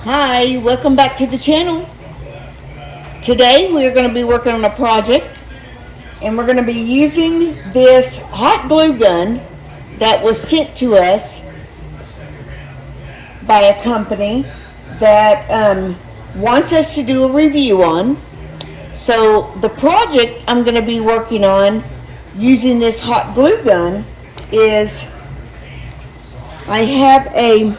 Hi, welcome back to the channel. Today we are going to be working on a project and we're going to be using this hot glue gun that was sent to us by a company that wants us to do a review on. So the project I'm going to be working on using this hot glue gun is I have a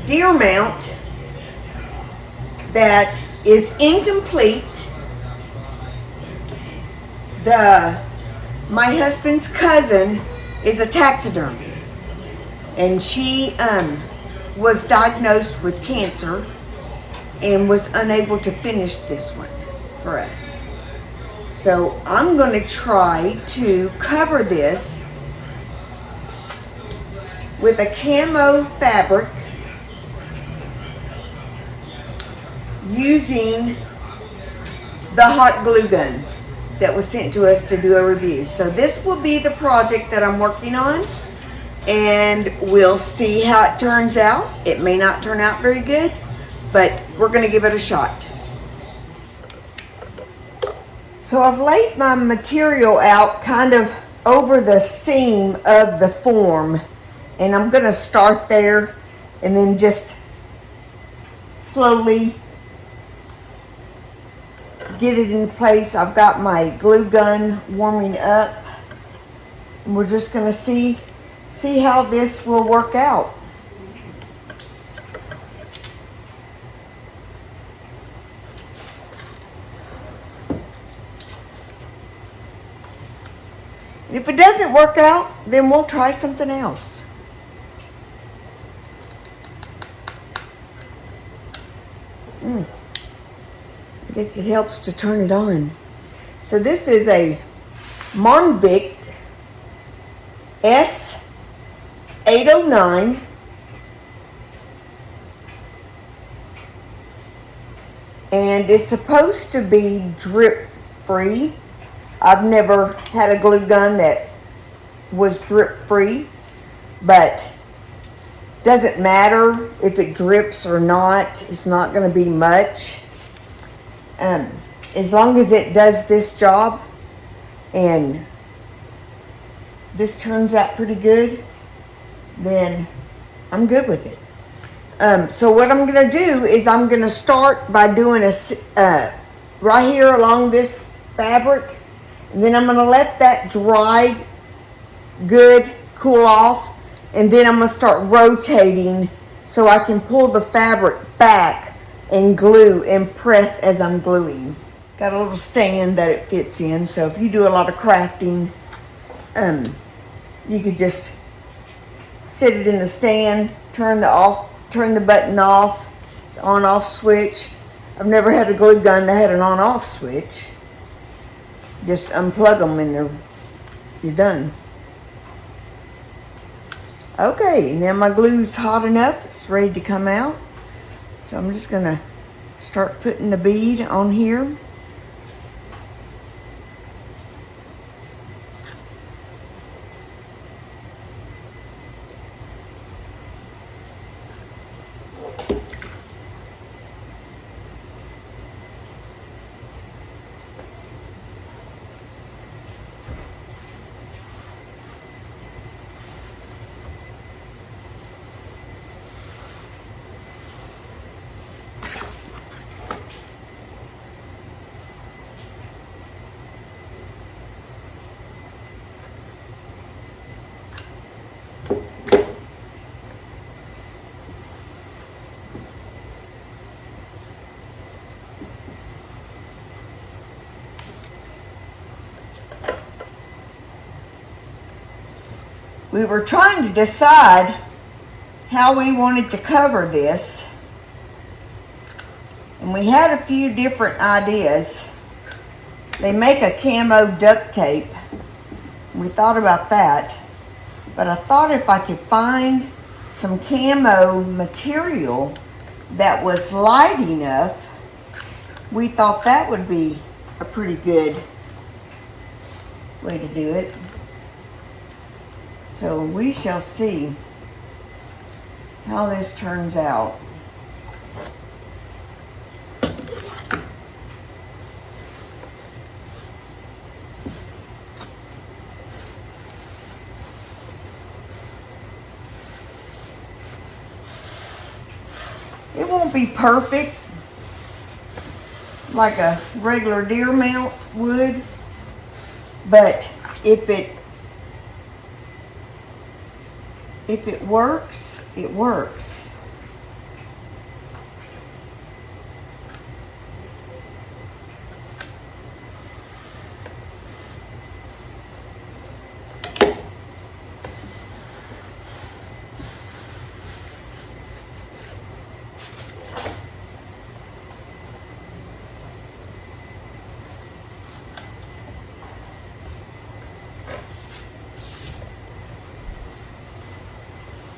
deer mount that is incomplete. My husband's cousin is a taxidermy, and she was diagnosed with cancer and was unable to finish this one for us. So I'm going to try to cover this with a camo fabric using the hot glue gun that was sent to us to do a review. So this will be the project that I'm working on, and we'll see how it turns out. It may not turn out very good, but we're going to give it a shot. So I've laid my material out kind of over the seam of the form, and I'm going to start there and then just slowly get it in place. I've got my glue gun warming up, and we're just going to see how this will work out. If it doesn't work out, then we'll try something else. I guess it helps to turn it on. So this is a MONVICT S809. And it's supposed to be drip free. I've never had a glue gun that was drip free, but doesn't matter if it drips or not. It's not going to be much. As long as it does this job and this turns out pretty good, then I'm good with it. So what I'm going to do is I'm going to start by doing right here along this fabric, and then I'm going to let that dry good, cool off, and then I'm going to start rotating so I can pull the fabric back and glue and press as I'm gluing. Got a little stand that it fits in, so if you do a lot of crafting, you could just sit it in the stand, turn the button off, the on-off switch. I've never had a glue gun that had an on-off switch. Just unplug them and you're done. Okay, now my glue's hot enough, it's ready to come out. So I'm just going to start putting the bead on here. We were trying to decide how we wanted to cover this, and we had a few different ideas. They make a camo duct tape. We thought about that, but I thought if I could find some camo material that was light enough, we thought that would be a pretty good way to do it. So we shall see how this turns out. It won't be perfect like a regular deer mount would, but if it works, it works.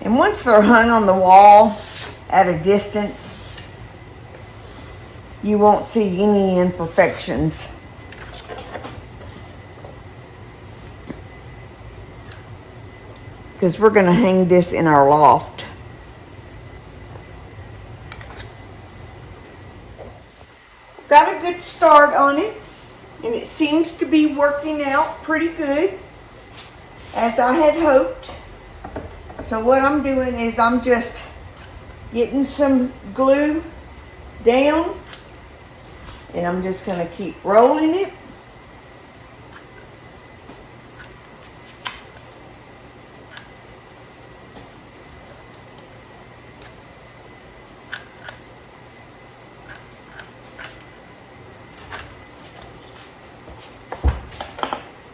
And once they're hung on the wall at a distance, you won't see any imperfections. Because we're going to hang this in our loft. Got a good start on it, and it seems to be working out pretty good, as I had hoped. So what I'm doing is I'm just getting some glue down, and I'm just going to keep rolling it.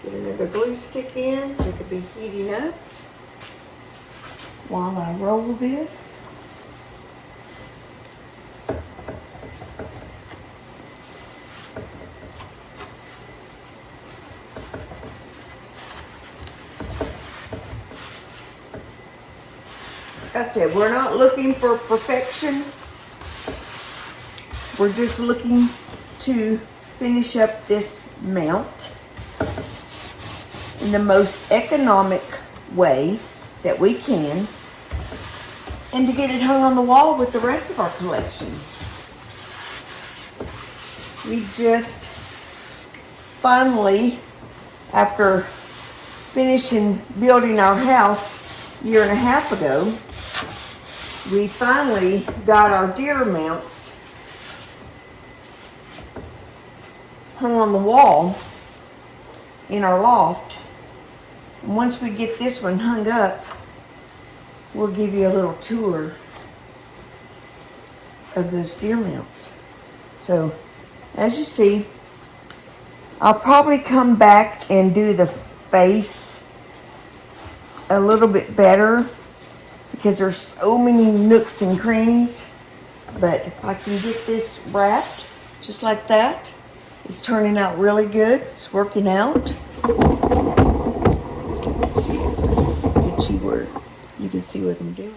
Get another glue stick in so it could be heating up while I roll this. Like I said, we're not looking for perfection. We're just looking to finish up this mount in the most economic way that we can, and to get it hung on the wall with the rest of our collection. We just finally, after finishing building our house a year and a half ago, we finally got our deer mounts hung on the wall in our loft. And once we get this one hung up, we'll give you a little tour of those deer mounts. So, as you see, I'll probably come back and do the face a little bit better because there's so many nooks and crannies. But if I can get this wrapped just like that, it's turning out really good. It's working out. Let's see if I can get you where you can see what I'm doing.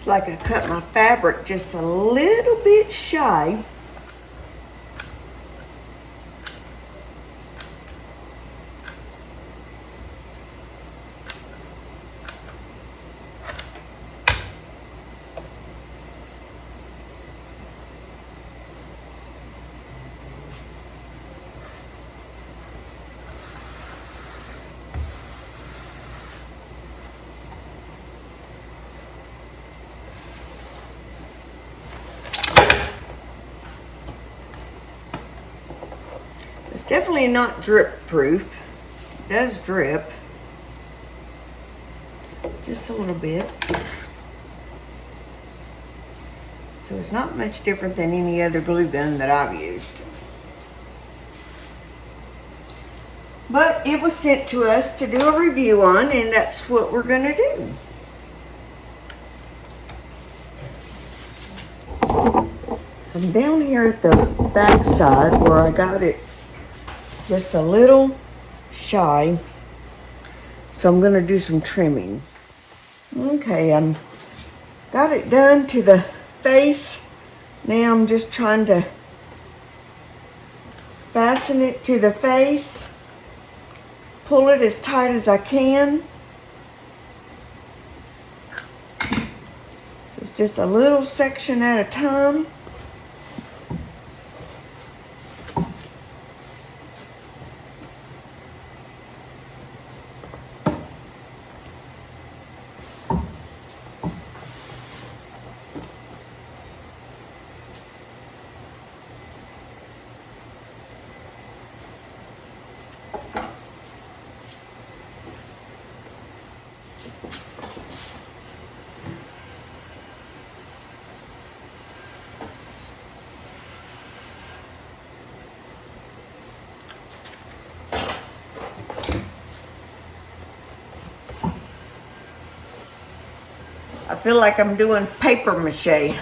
Looks like I cut my fabric just a little bit shy. It's definitely not drip proof. It does drip. Just a little bit. So it's not much different than any other glue gun that I've used. But it was sent to us to do a review on, and that's what we're gonna do. So I'm down here at the back side where I got it just a little shy. So I'm gonna do some trimming. Okay, I'm got it done to the face. Now I'm just trying to fasten it to the face. Pull it as tight as I can. So it's just a little section at a time. I feel like I'm doing paper mache.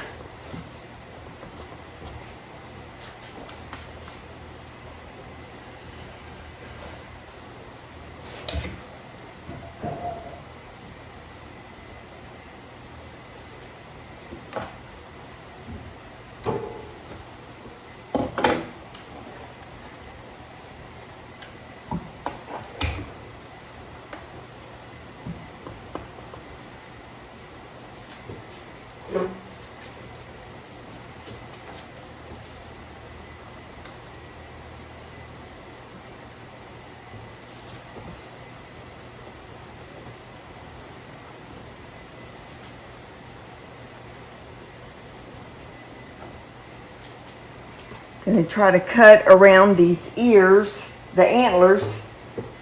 Gonna try to cut around these ears, the antlers,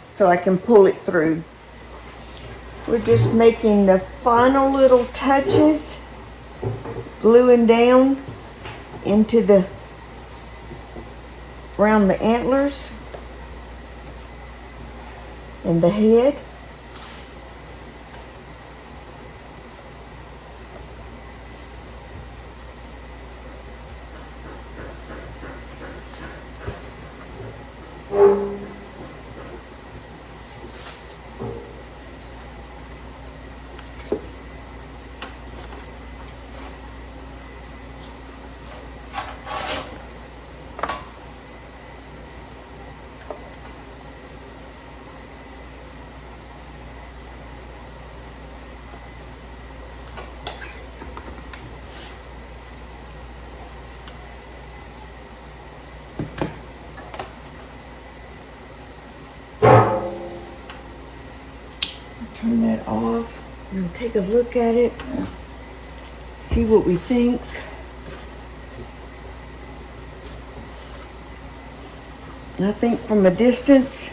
so I can pull it through. We're just making the final little touches, gluing down into the, around the antlers and the head. Turn that off and take a look at it, see what we think. I think from a distance,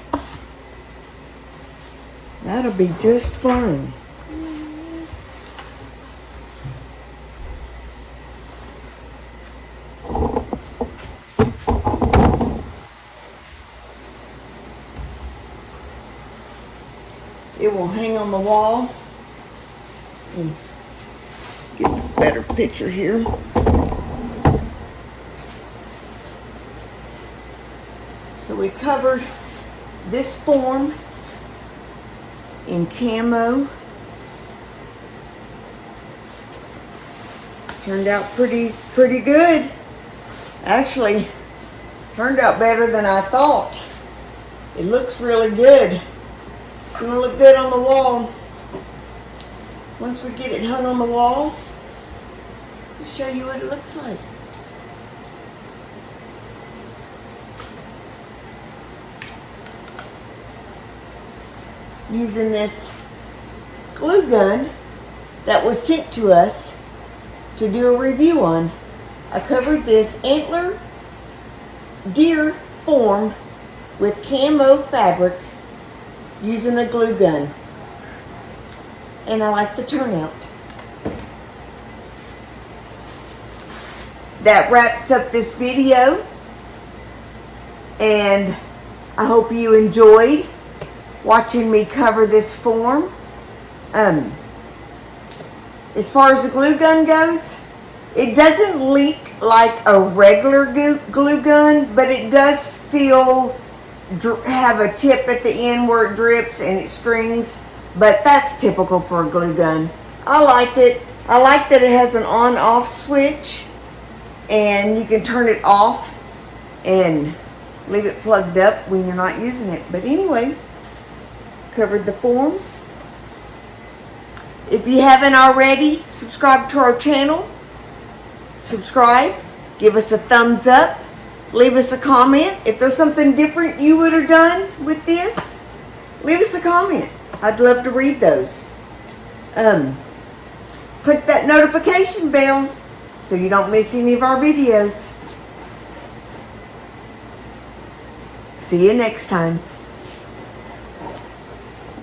that'll be just fine. It will hang on the wall. And get a better picture here. So we covered this form in camo. Turned out pretty good. Actually, turned out better than I thought. It looks really good. It's gonna look good on the wall. Once we get it hung on the wall, I'll show you what it looks like. Using this glue gun that was sent to us to do a review on. I covered this antler deer form with camo fabric using a glue gun. And I like the turnout. That wraps up this video. And I hope you enjoyed watching me cover this form. As far as the glue gun goes, it doesn't leak like a regular glue gun, but it does still have a tip at the end where it drips and it strings, but that's typical for a glue gun. I like it. I like that it has an on-off switch and you can turn it off and leave it plugged up when you're not using it. But anyway, covered the form. If you haven't already, subscribe to our channel. Subscribe, give us a thumbs up, leave us a comment. If there's something different you would have done with this, leave us a comment. I'd love to read those. Click that notification bell so you don't miss any of our videos. See you next time.